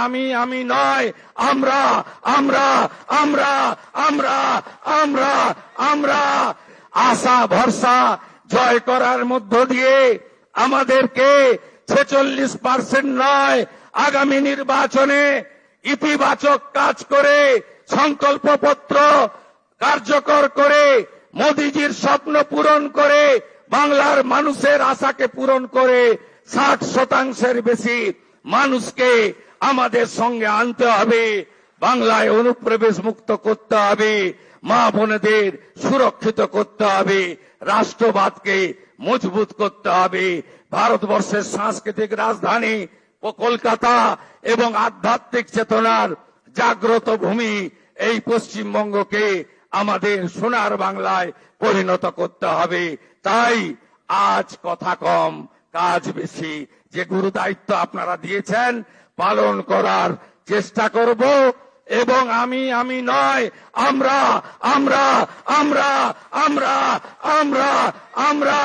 আমি নয়, আমরা আমরা আমরা আমরা আমরা আমরা আশা ভরসা জয় করার মধ্য দিয়ে আমাদেরকে 46% নয়, আগামী নির্বাচনে ইতিবাচক কাজ করে সংকল্পপত্র কার্যকর করে মোদিজির স্বপ্ন পূরণ করে বাংলার মানুষের আশাকে পূরণ করে 60% বেশি মানুষকে আমাদের সঙ্গে আনতে হবে। বাংলায় অনুপ্রবেশ মুক্ত করতে হবে, মা বোনেদের সুরক্ষিত করতে হবে, রাষ্ট্রবাদকে মজবুত করতে হবে। ভারতবর্ষের সাংস্কৃতিক রাজধানী ও কলকাতা এবং আধ্যাত্মিক চেতনার জাগ্রত ভূমি এই পশ্চিমবঙ্গকে আমাদের সোনার বাংলায় পরিণত করতে হবে। তাই আজ কথা কম কাজ বেশি। যে গুরু দায়িত্ব আপনারা দিয়েছেন পালন করার চেষ্টা করব এবং আমি নয়, আমরা আমরা আমরা আমরা আমরা আমরা